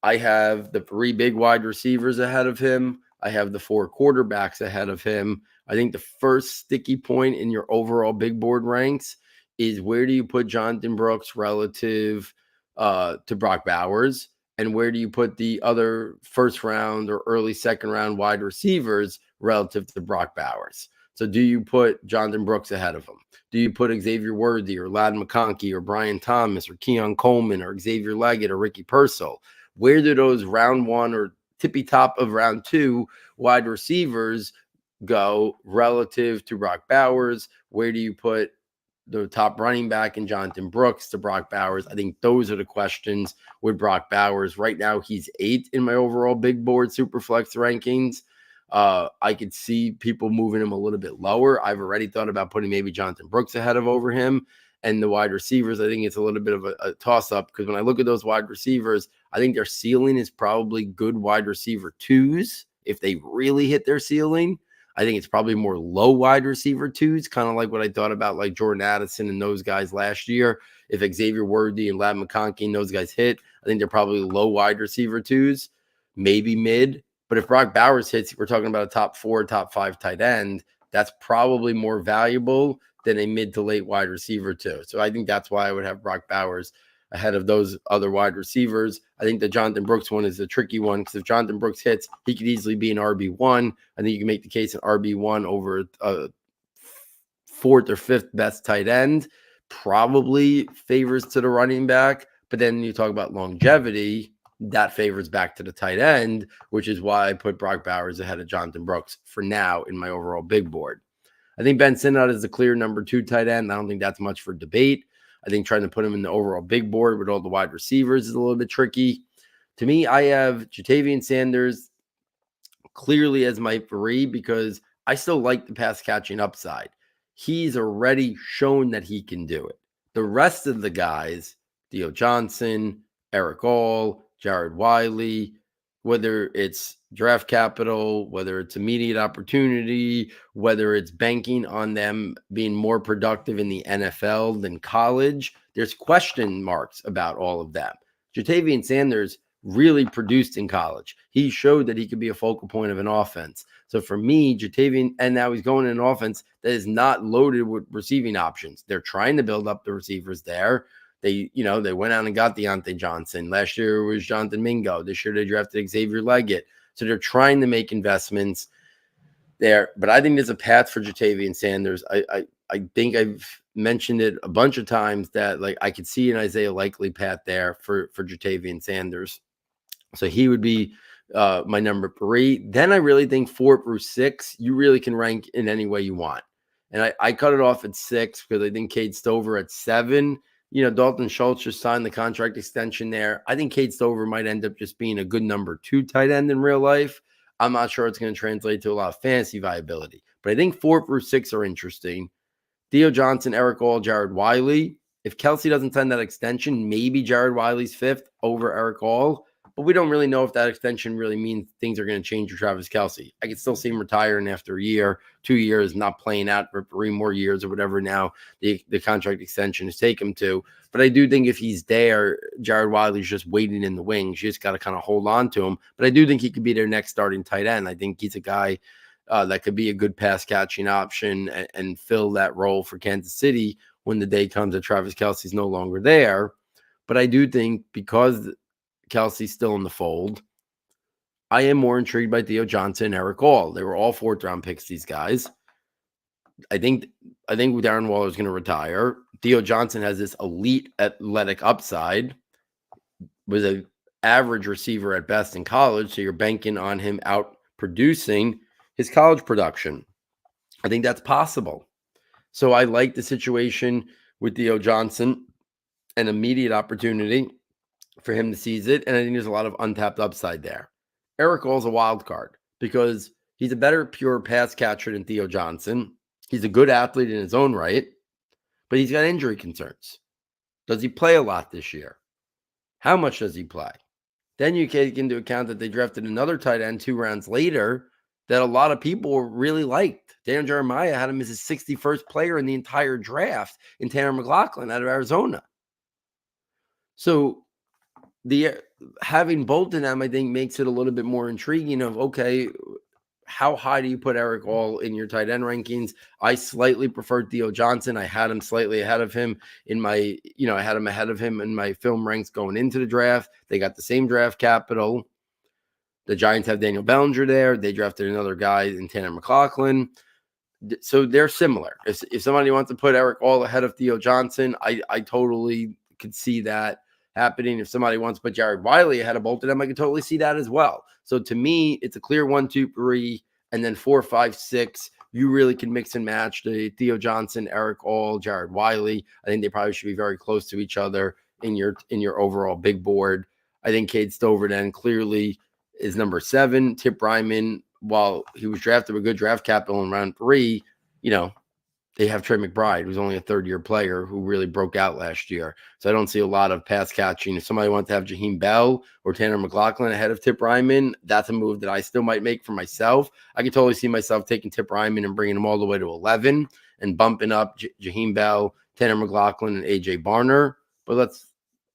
I have the 3 big wide receivers ahead of him. I have the 4 quarterbacks ahead of him. I think the first sticky point in your overall big board ranks is, where do you put Jonathan Brooks relative to Brock Bowers? And where do you put the other 1st round or early 2nd round wide receivers relative to Brock Bowers? So do you put Jonathan Brooks ahead of him? Do you put Xavier Worthy or Ladd McConkey or Brian Thomas or Keon Coleman or Xavier Leggett or Ricky Purcell? Where do those round 1 or tippy top of round 2 wide receivers go relative to Brock Bowers? Where do you put the top running back in Jonathan Brooks to Brock Bowers? I think those are the questions with Brock Bowers. Right now, he's 8th in my overall big board Superflex rankings. I could see people moving him a little bit lower. I've already thought about putting maybe Jonathan Brooks ahead of over him. And the wide receivers, I think it's a little bit of a toss-up, because when I look at those wide receivers, I think their ceiling is probably good wide receiver 2s if they really hit their ceiling. I think it's probably more low wide receiver 2s, kind of like what I thought about like Jordan Addison and those guys last year. If Xavier Worthy and Ladd McConkey and those guys hit, I think they're probably low wide receiver 2s. maybe mid. But if Brock Bowers hits, we're talking about a top 4, top 5 tight end. That's probably more valuable than a mid to late wide receiver too. So I think that's why I would have Brock Bowers ahead of those other wide receivers. I think the Jonathan Brooks one is a tricky one because if Jonathan Brooks hits, he could easily be an RB1. I think you can make the case an RB1 over a 4th or 5th best tight end. Probably favors to the running back. But then you talk about longevity, that favors back to the tight end, which is why I put Brock Bowers ahead of Jonathan Brooks for now in my overall big board. I think Ben Sinnott is the clear number 2 tight end. I don't think that's much for debate. I think trying to put him in the overall big board with all the wide receivers is a little bit tricky. To me, I have Ja'Tavion Sanders clearly as my 3 because I still like the pass catching upside. He's already shown that he can do it. The rest of the guys, Theo Johnson, Eric All, Jared Wiley, whether it's draft capital, whether it's immediate opportunity, whether it's banking on them being more productive in the NFL than college, there's question marks about all of them. Ja'Tavion Sanders really produced in college. He showed that he could be a focal point of an offense. So for me, Ja'Tavion, and now he's going in an offense that is not loaded with receiving options. They're trying to build up the receivers there. They went out and got Deontay Johnson. Last year it was Jonathan Mingo. This year they drafted Xavier Leggett. So they're trying to make investments there. But I think there's a path for Ja'Tavion Sanders. I think I've mentioned it a bunch of times that like I could see an Isaiah Likely path there for Ja'Tavion Sanders. So he would be my number 3. Then I really think 4 through 6, you really can rank in any way you want. And I cut it off at 6 because I think Cade Stover at 7. Dalton Schultz just signed the contract extension there. I think Cade Stover might end up just being a good number 2 tight end in real life. I'm not sure it's going to translate to a lot of fantasy viability. But I think 4 through 6 are interesting. Theo Johnson, Eric All, Jared Wiley. If Kelsey doesn't sign that extension, maybe Jared Wiley's 5th over Eric All. But we don't really know if that extension really means things are going to change for Travis Kelsey. I could still see him retiring after a year, 2 years, not playing out for 3 more years or whatever now the contract extension has taken him to. But I do think if he's there, Jared Wiley's just waiting in the wings. You just got to kind of hold on to him. But I do think he could be their next starting tight end. I think he's a guy that could be a good pass catching option and fill that role for Kansas City when the day comes that Travis Kelsey's no longer there. But I do think because Kelsey's still in the fold, I am more intrigued by Theo Johnson and Eric All. They were all 4th round picks, these guys. I think Darren Waller is going to retire. Theo Johnson has this elite athletic upside, was an average receiver at best in college, so you're banking on him out producing his college production. I think that's possible. So I like the situation with Theo Johnson, an immediate opportunity for him to seize it. And I think there's a lot of untapped upside there. Eric All's a wild card because he's a better pure pass catcher than Theo Johnson. He's a good athlete in his own right, but he's got injury concerns. Does he play a lot this year? How much does he play? Then you take into account that they drafted another tight end 2 rounds later that a lot of people really liked. Dan Jeremiah had him as his 61st player in the entire draft in Tanner McLaughlin out of Arizona. So having both of them, I think, makes it a little bit more intriguing of, okay, how high do you put Eric All in your tight end rankings? I slightly preferred Theo Johnson. I had him slightly ahead of him in my, I had him ahead of him in my film ranks going into the draft. They got the same draft capital. The Giants have Daniel Bellinger there. They drafted another guy in Tanner McLaughlin. So they're similar. If somebody wants to put Eric All ahead of Theo Johnson, I totally could see that happening. If somebody wants to put Jared Wiley ahead of both of them, I could totally see that as well. So to me, it's a clear 1, 2, 3, and then 4, 5, 6. You really can mix and match the Theo Johnson, Eric All, Jared Wiley. I think they probably should be very close to each other in your overall big board. I think Cade Stover then clearly is number 7. Tip Ryman, while he was drafted with good draft capital in round 3, they have Trey McBride, who's only a 3rd-year player who really broke out last year. So I don't see a lot of pass catching. If somebody wants to have Jaheim Bell or Tanner McLaughlin ahead of Tip Ryman, that's a move that I still might make for myself. I could totally see myself taking Tip Ryman and bringing him all the way to 11 and bumping up Jaheim Bell, Tanner McLaughlin, and A.J. Barner. But let's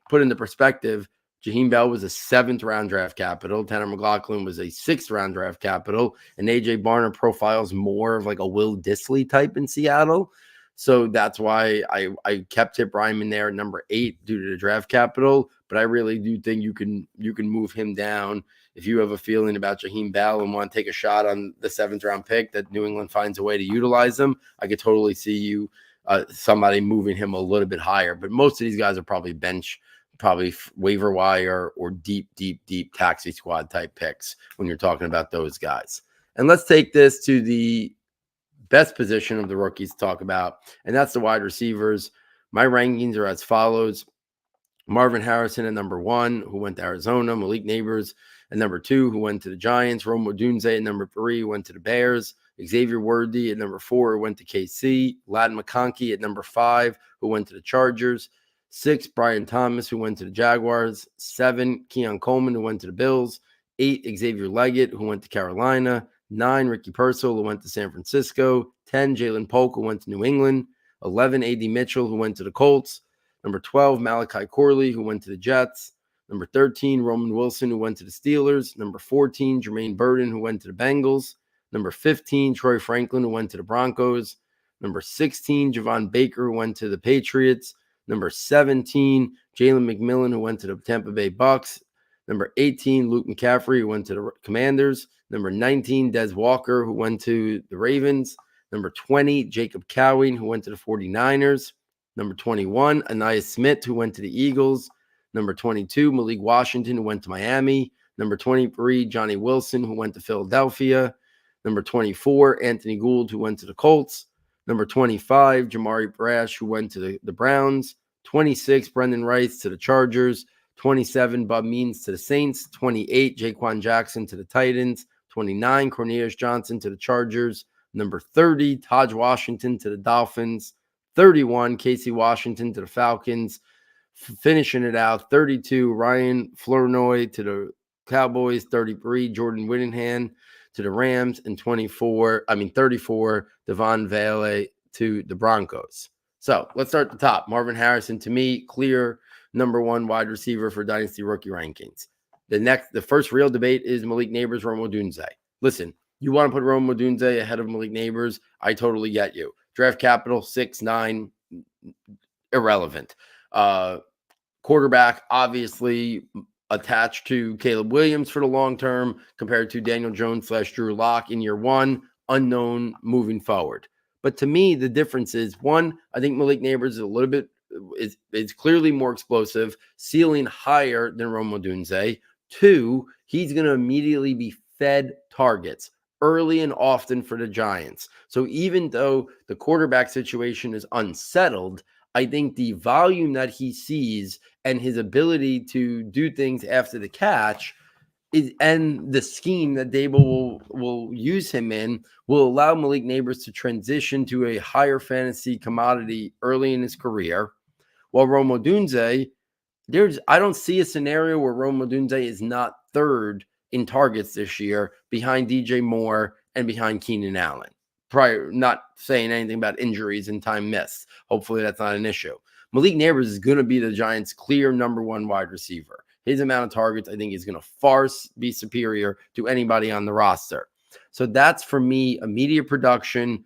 put into perspective, Jaheim Bell was a 7th-round draft capital. Tanner McLaughlin was a 6th-round draft capital. And A.J. Barner profiles more of like a Will Dissly type in Seattle. So that's why I kept Tip Ryman there at number 8 due to the draft capital. But I really do think you can move him down if you have a feeling about Jaheim Bell and want to take a shot on the 7th-round pick that New England finds a way to utilize him. I could totally see you somebody moving him a little bit higher. But most of these guys are probably probably waiver wire or deep taxi squad type picks when you're talking about those guys. And let's take this to the best position of the rookies to talk about, and that's the wide receivers. My rankings are as follows. Marvin Harrison at number 1, who went to Arizona. Malik Neighbors at number 2, who went to the Giants. Rome Odunze at number 3, who went to the Bears. Xavier Worthy at number 4, who went to KC. Ladd McConkey at number 5, who went to the Chargers. 6, Brian Thomas, who went to the Jaguars. 7, Keon Coleman, who went to the Bills. 8, Xavier Leggett, who went to Carolina. 9, Ricky Purcell, who went to San Francisco. 10, Jalen Polk, who went to New England. 11, A.D. Mitchell, who went to the Colts. Number 12, Malachi Corley, who went to the Jets. Number 13, Roman Wilson, who went to the Steelers. Number 14, Jermaine Burton, who went to the Bengals. Number 15, Troy Franklin, who went to the Broncos. Number 16, Javon Baker, who went to the Patriots. Number 17, Jalen McMillan, who went to the Tampa Bay Bucks. Number 18, Luke McCaffrey, who went to the Commanders. Number 19, Des Walker, who went to the Ravens. Number 20, Jacob Cowing, who went to the 49ers. Number 21, Anais Smith, who went to the Eagles. Number 22, Malik Washington, who went to Miami. Number 23, Johnny Wilson, who went to Philadelphia. Number 24, Anthony Gould, who went to the Colts. Number 25, Jamari Brash, who went to the Browns. 26, Brendan Rice to the Chargers. 27, Bub Means to the Saints. 28, Jaquan Jackson to the Titans. 29, Cornelius Johnson to the Chargers. Number 30, Taj Washington to the Dolphins. 31, Casey Washington to the Falcons. Finishing it out, 32, Ryan Flournoy to the Cowboys. 33, Jordan Whittingham to the Rams. And 34, Devon Vale to the Broncos. So let's start at the top. Marvin Harrison, to me, clear number 1 wide receiver for Dynasty Rookie Rankings. The first real debate is Malik Neighbors, Rome Odunze. Listen, you want to put Rome Odunze ahead of Malik Neighbors? I totally get you. Draft capital, 6'9", irrelevant. Quarterback, obviously attached to Caleb Williams for the long term compared to Daniel Jones / Drew Lock in year 1, unknown moving forward. But to me, the difference is, 1, I think Malik Neighbors is a little bit, is clearly more explosive, ceiling higher than Rome Odunze. 2, he's going to immediately be fed targets early and often for the Giants. So even though the quarterback situation is unsettled, I think the volume that he sees and his ability to do things after the catch and the scheme that Dable will use him in will allow Malik Neighbors to transition to a higher fantasy commodity early in his career. While Rome Odunze, I don't see a scenario where Rome Odunze is not 3rd in targets this year behind DJ Moore and behind Keenan Allen. Prior, not saying anything about injuries and time missed. Hopefully that's not an issue. Malik Neighbors is going to be the Giants' clear number 1 wide receiver. His amount of targets, I think, is going to far be superior to anybody on the roster. So that's, for me, immediate production.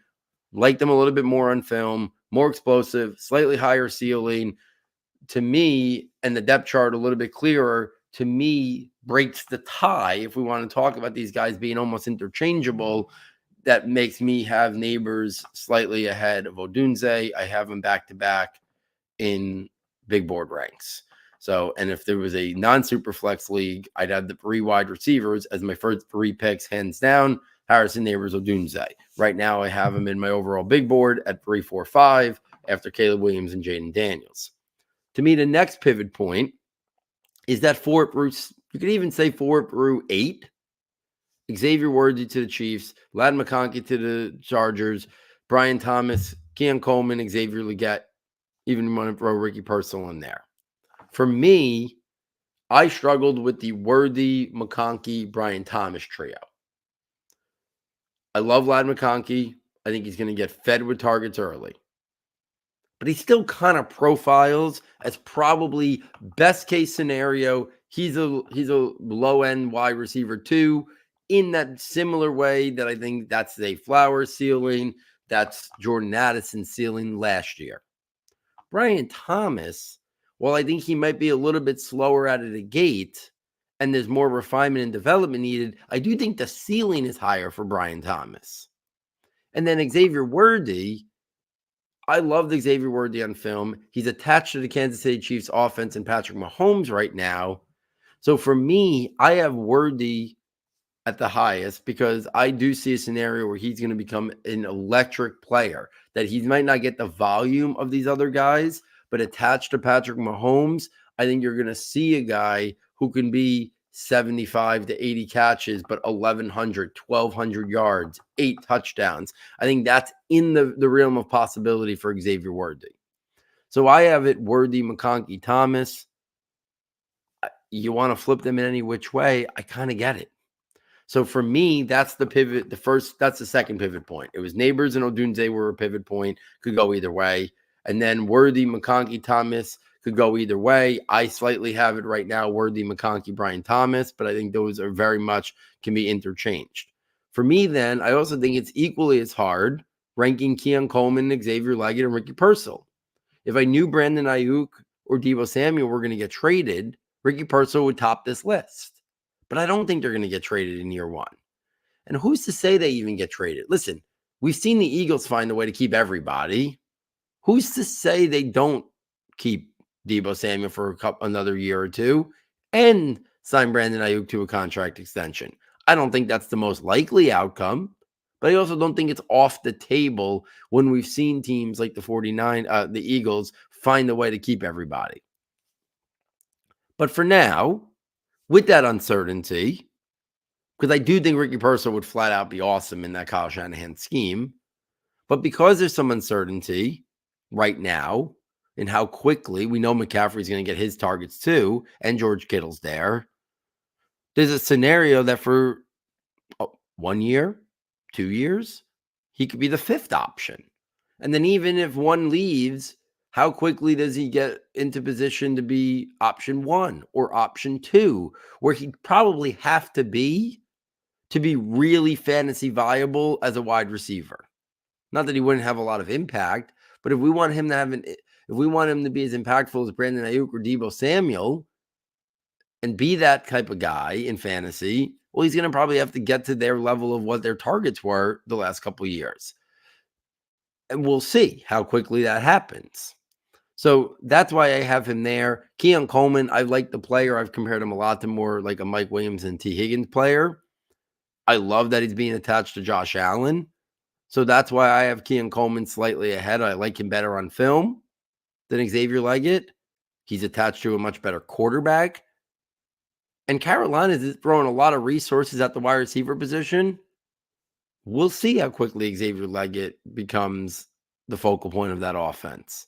Like them a little bit more on film, more explosive, slightly higher ceiling. To me, and the depth chart a little bit clearer, to me, breaks the tie. If we want to talk about these guys being almost interchangeable, that makes me have Neighbors slightly ahead of Odunze. I have them back-to-back in big board ranks. So, and if there was a non-super flex league, I'd have the 3 wide receivers as my first 3 picks, hands down. Harrison, Neighbors, Odunze. Right now, I have them in my overall big board at 3, 4, 5 after Caleb Williams and Jaden Daniels. To me, the next pivot point is that 4 through, you could even say 4 through 8. Xavier Worthy to the Chiefs, Ladd McConkey to the Chargers, Brian Thomas, Keon Coleman, Xavier Leggett, even want to throw Ricky Purcell in there. For me, I struggled with the Worthy, McConkey, Brian Thomas trio. I love Ladd McConkey. I think he's going to get fed with targets early. But he still kind of profiles as probably best case scenario. he's a low end wide receiver too, in that similar way that I think that's Zay Flowers' ceiling, that's Jordan Addison's ceiling last year. Brian Thomas, while I think he might be a little bit slower out of the gate and there's more refinement and development needed, I do think the ceiling is higher for Brian Thomas. And then Xavier Worthy, I love Xavier Worthy on film. He's attached to the Kansas City Chiefs offense and Patrick Mahomes right now. So for me, I have Worthy at the highest because I do see a scenario where he's going to become an electric player, that he might not get the volume of these other guys, but attached to Patrick Mahomes, I think you're going to see a guy who can be 75 to 80 catches, but 1,100, 1,200 yards, 8 touchdowns. I think that's in the realm of possibility for Xavier Worthy. So I have it Worthy, McConkey, Thomas. You want to flip them in any which way, I kind of get it. So for me, that's the pivot. That's the second pivot point. It was Neighbors and Odunze were a pivot point, could go either way. And then Worthy, McConkey, Thomas could go either way. I slightly have it right now, Worthy, McConkey, Brian Thomas, but I think those are very much can be interchanged. For me, then, I also think it's equally as hard ranking Keon Coleman, Xavier Leggett, and Ricky Pearsall. If I knew Brandon Ayuk or Deebo Samuel were going to get traded, Ricky Pearsall would top this list. But I don't think they're going to get traded in year one. And who's to say they even get traded? Listen, we've seen the Eagles find a way to keep everybody. Who's to say they don't keep Deebo Samuel for another year or two and sign Brandon Ayuk to a contract extension? I don't think that's the most likely outcome, but I also don't think it's off the table when we've seen teams like the Eagles find a way to keep everybody. But for now, with that uncertainty, because I do think Ricky Pearsall would flat out be awesome in that Kyle Shanahan scheme, but because there's some uncertainty right now in how quickly we know McCaffrey's going to get his targets too, and George Kittle's there's a scenario that for 1 year, 2 years, he could be the fifth option. And then even if one leaves, how quickly does he get into position to be option 1 or option 2, where he'd probably have to be really fantasy viable as a wide receiver? Not that he wouldn't have a lot of impact, but if we want him to be as impactful as Brandon Ayuk or Deebo Samuel and be that type of guy in fantasy, well, he's going to probably have to get to their level of what their targets were the last couple of years. And we'll see how quickly that happens. So that's why I have him there. Keon Coleman, I like the player. I've compared him a lot to more like a Mike Williams and T. Higgins player. I love that he's being attached to Josh Allen. So that's why I have Keon Coleman slightly ahead. I like him better on film than Xavier Leggett. He's attached to a much better quarterback. And Carolina is throwing a lot of resources at the wide receiver position. We'll see how quickly Xavier Leggett becomes the focal point of that offense.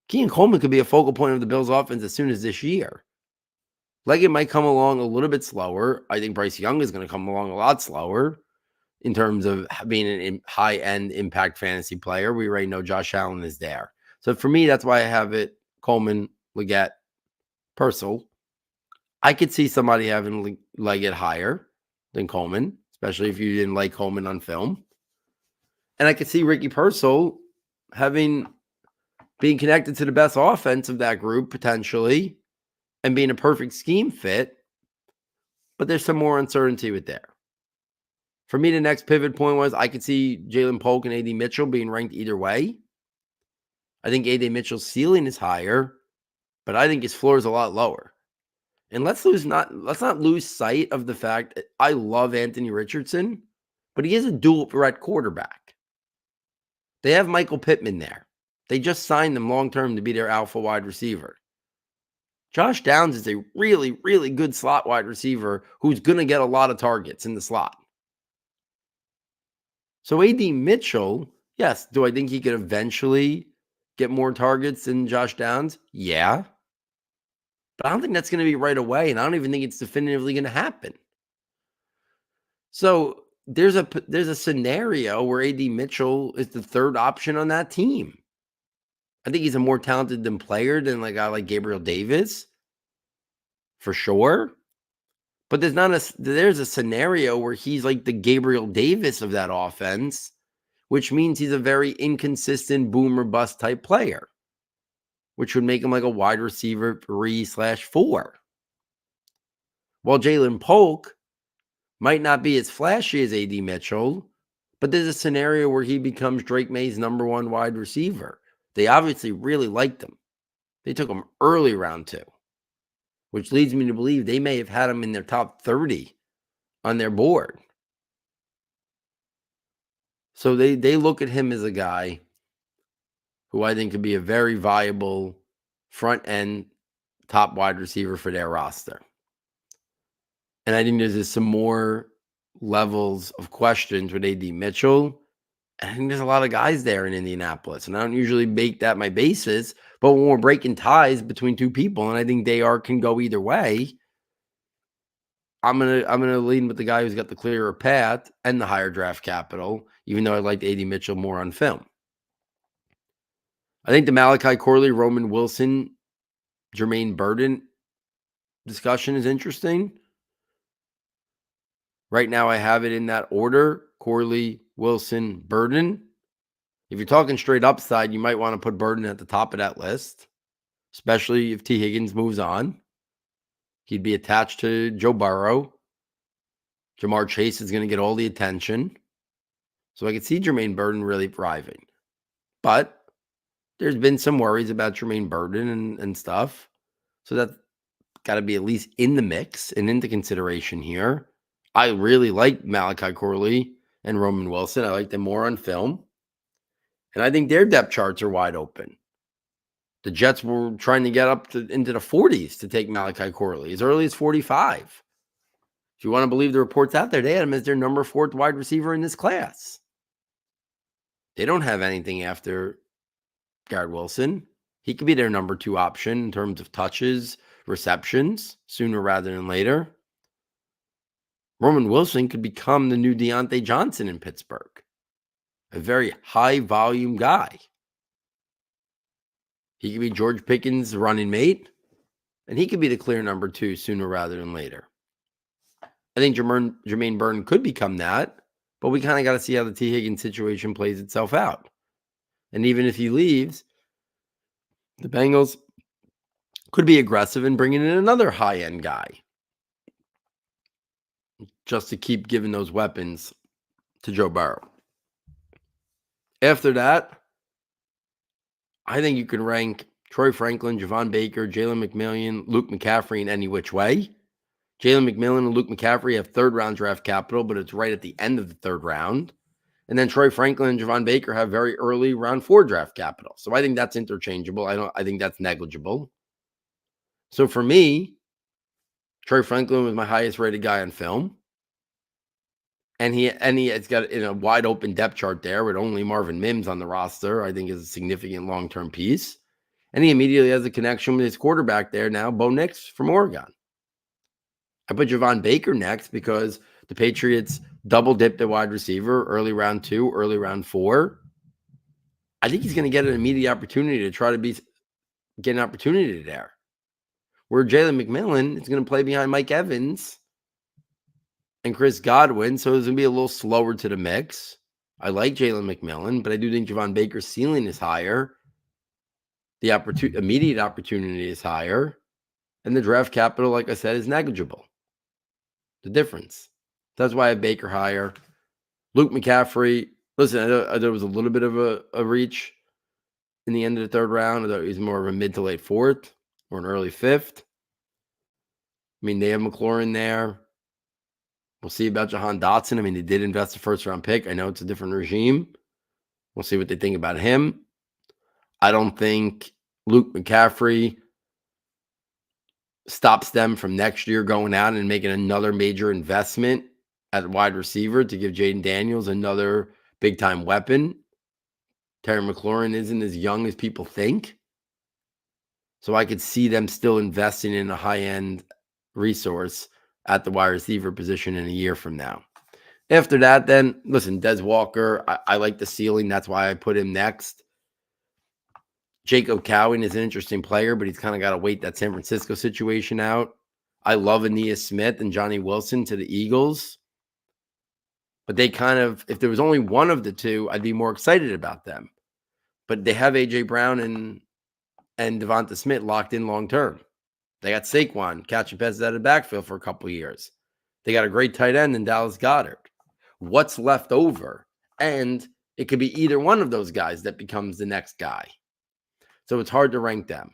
Keon Coleman could be a focal point of the Bills' offense as soon as this year. Leggett might come along a little bit slower. I think Bryce Young is going to come along a lot slower in terms of being a high-end impact fantasy player. We already know Josh Allen is there. So for me, that's why I have it Coleman, Leggett, Pearsall. I could see somebody having Leggett higher than Coleman, especially if you didn't like Coleman on film. And I could see Ricky Pearsall being connected to the best offense of that group potentially and being a perfect scheme fit, but there's some more uncertainty with there. For me, the next pivot point was I could see Jalen Polk and A.D. Mitchell being ranked either way. I think A.D. Mitchell's ceiling is higher, but I think his floor is a lot lower. And let's not lose sight of the fact that I love Anthony Richardson, but he is a dual threat quarterback. They have Michael Pittman there. They just signed him long-term to be their alpha wide receiver. Josh Downs is a really, really good slot wide receiver who's going to get a lot of targets in the slot. So A.D. Mitchell, yes, do I think he could eventually get more targets than Josh Downs? Yeah. But I don't think that's going to be right away, and I don't even think it's definitively going to happen. So there's a scenario where A.D. Mitchell is the third option on that team. I think he's a more talented player than a guy like Gabriel Davis. for sure. But there's a scenario where he's like the Gabriel Davis of that offense, which means he's a very inconsistent boom or bust type player, which would make him like a wide receiver 3/4. While Jalen Polk might not be as flashy as AD Mitchell, but there's a scenario where he becomes Drake May's number 1 wide receiver. They obviously really liked him. They took him early round 2, which leads me to believe they may have had him in their top 30 on their board. So they look at him as a guy who I think could be a very viable front end top wide receiver for their roster. And I think there's just some more levels of questions with AD Mitchell. And I think there's a lot of guys there in Indianapolis. And I don't usually make that my basis, but when we're breaking ties between two people, and I think they can go either way, I'm gonna lean with the guy who's got the clearer path and the higher draft capital, even though I liked AD Mitchell more on film. I think the Malachi Corley, Roman Wilson, Jermaine Burton discussion is interesting. Right now, I have it in that order: Corley, Wilson, Burton. If you're talking straight upside, you might want to put Burton at the top of that list, especially if T. Higgins moves on. He'd be attached to Joe Burrow. Jamar Chase is going to get all the attention. So I could see Jermaine Burton really thriving. But there's been some worries about Jermaine Burton and stuff. So that's got to be at least in the mix and into consideration here. I really like Malachi Corley and Roman Wilson. I like them more on film. And I think their depth charts are wide open. The Jets were trying to get up into the 40s to take Malachi Corley, as early as 45. If you want to believe the reports out there, they had him as their number 4th wide receiver in this class. They don't have anything after Garrett Wilson. He could be their number 2 option in terms of touches, receptions, sooner rather than later. Roman Wilson could become the new Deontay Johnson in Pittsburgh. A very high volume guy. He could be George Pickens' running mate, and he could be the clear number 2 sooner rather than later. I think Jermaine Burton could become that, but we kind of got to see how the T. Higgins situation plays itself out. And even if he leaves, the Bengals could be aggressive in bringing in another high-end guy just to keep giving those weapons to Joe Burrow. After that, I think you can rank Troy Franklin, Javon Baker, Jalen McMillan, Luke McCaffrey in any which way. Jalen McMillan and Luke McCaffrey have 3rd-round draft capital, but it's right at the end of the 3rd round. And then Troy Franklin and Javon Baker have very early round 4 draft capital. So I think that's interchangeable. I think that's negligible. So for me, Troy Franklin was my highest rated guy on film. And it's got in a wide open depth chart there with only Marvin Mims on the roster, I think is a significant long-term piece. And he immediately has a connection with his quarterback there now, Bo Nix from Oregon. I put Javon Baker next because the Patriots double-dipped at wide receiver, early round 2, early round 4. I think he's going to get an immediate opportunity to try to get an opportunity there. Where Jalen McMillan is going to play behind Mike Evans and Chris Godwin, so it's going to be a little slower to the mix. I like Jalen McMillan, but I do think Javon Baker's ceiling is higher. The immediate opportunity is higher. And the draft capital, like I said, is negligible. The difference. That's why I have Baker higher. Luke McCaffrey, listen, I thought it was a little bit of a reach in the end of the 3rd round. I thought he was more of a mid to late 4th or an early 5th. I mean, they have McLaurin there. We'll see about Jahan Dotson. I mean, they did invest a 1st-round pick. I know it's a different regime. We'll see what they think about him. I don't think Luke McCaffrey stops them from next year going out and making another major investment at wide receiver to give Jaden Daniels another big-time weapon. Terry McLaurin isn't as young as people think. So I could see them still investing in a high-end resource at the wide receiver position in a year from now. After that, then, listen, Des Walker, I like the ceiling. That's why I put him next. Jacob Cowan is an interesting player, but he's kind of got to wait that San Francisco situation out. I love Aeneas Smith and Johnny Wilson to the Eagles. But they kind of, if there was only one of the two, I'd be more excited about them. But they have A.J. Brown and Devonta Smith locked in long term. They got Saquon catching passes out of the backfield for a couple of years. They got a great tight end in Dallas Goedert. What's left over? And it could be either one of those guys that becomes the next guy. So it's hard to rank them.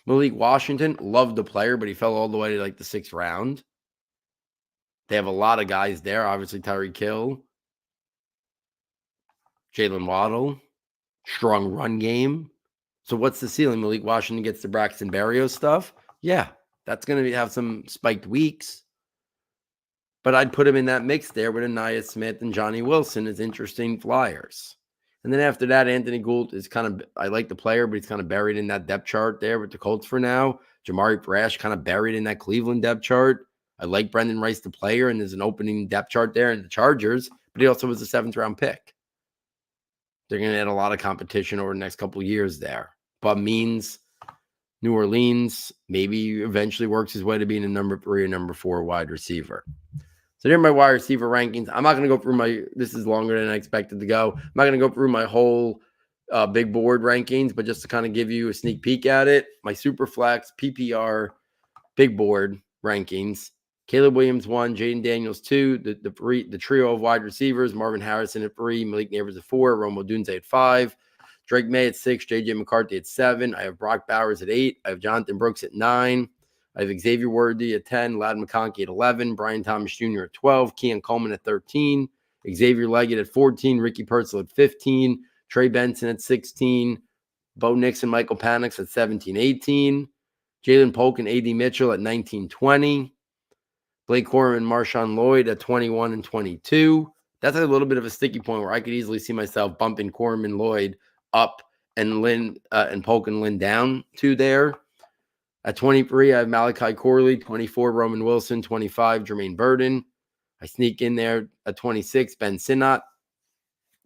Malik Washington, loved the player, but he fell all the way to like the 6th round. They have a lot of guys there. Obviously, Tyreek Hill, Jalen Waddle, strong run game. So what's the ceiling? Malik Washington gets the Braxton Berrios stuff. Yeah, that's going to have some spiked weeks. But I'd put him in that mix there with Aeneas Smith and Johnny Wilson as interesting flyers. And then after that, Anthony Gould is kind of, I like the player, but he's kind of buried in that depth chart there with the Colts for now. Jamari Brash kind of buried in that Cleveland depth chart. I like Brendan Rice, the player, and there's an opening depth chart there in the Chargers, but he also was a 7th round pick. They're going to add a lot of competition over the next couple of years there. But means New Orleans maybe eventually works his way to being a number 3 or number 4 wide receiver. So there are my wide receiver rankings. I'm not going to go through this is longer than I expected to go. I'm not going to go through my whole big board rankings, but just to kind of give you a sneak peek at it, my super flex, PPR, big board rankings. Caleb Williams 1, Jaden Daniels 2, the trio of wide receivers, Marvin Harrison at 3, Malik Neighbors at 4, Romo Dunze at 5, Drake May at 6, J.J. McCarthy at 7. I have Brock Bowers at 8. I have Jonathan Brooks at 9. I have Xavier Worthy at 10, Ladd McConkey at 11, Brian Thomas Jr. at 12, Keon Coleman at 13, Xavier Leggett at 14, Ricky Purcell at 15, Trey Benson at 16, Bo Nix and Michael Penix at 17, 18, Jalen Polk and A.D. Mitchell at 19, 20, Blake Corum and Marshawn Lloyd at 21 and 22. That's a little bit of a sticky point where I could easily see myself bumping Corum and Lloyd up and Polk and Lynn down to there. At 23, I have Malachi Corley, 24, Roman Wilson, 25, Jermaine Burton. I sneak in there at 26, Ben Sinnott,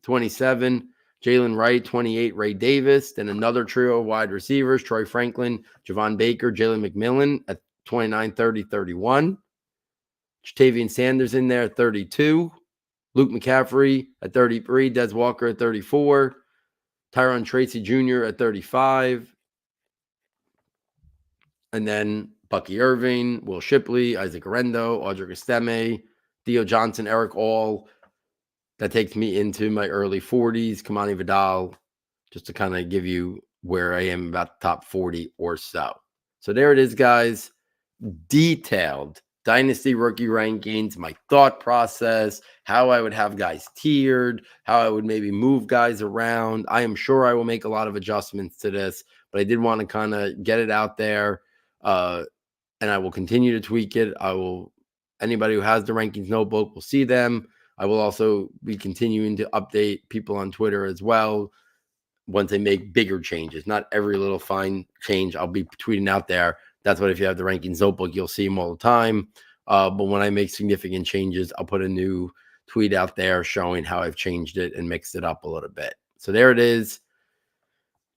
27, Jalen Wright, 28, Ray Davis. Then another trio of wide receivers, Troy Franklin, Javon Baker, Jalen McMillan at 29, 30, 31. Jatavian Sanders in there at 32. Luke McCaffrey at 33, Des Walker at 34, Tyron Tracy Jr. at 35. And then Bucky Irving, Will Shipley, Isaac Arendo, Audric Estime, Theo Johnson, Eric All. That takes me into my early 40s. Kamani Vidal, just to kind of give you where I am about the top 40 or so. So there it is, guys. Detailed Dynasty Rookie Rankings, my thought process, how I would have guys tiered, how I would maybe move guys around. I am sure I will make a lot of adjustments to this, but I did want to kind of get it out there. And I will continue to tweak it. Anybody who has the rankings notebook will see them. I will also be continuing to update people on Twitter as well once they make bigger changes. Not every little fine change I'll be tweeting out there. That's what if you have the rankings notebook, you'll see them all the time. But when I make significant changes, I'll put a new tweet out there showing how I've changed it and mixed it up a little bit. So there it is.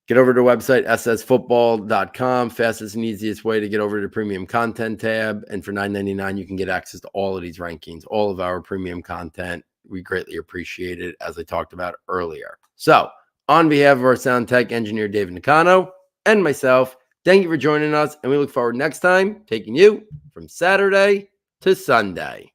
Get over to the website, ssfootball.com. Fastest and easiest way to get over to the premium content tab. And for $9.99, you can get access to all of these rankings, all of our premium content. We greatly appreciate it, as I talked about earlier. So on behalf of our sound tech engineer, David Nakano, and myself, thank you for joining us. And we look forward next time taking you from Saturday to Sunday.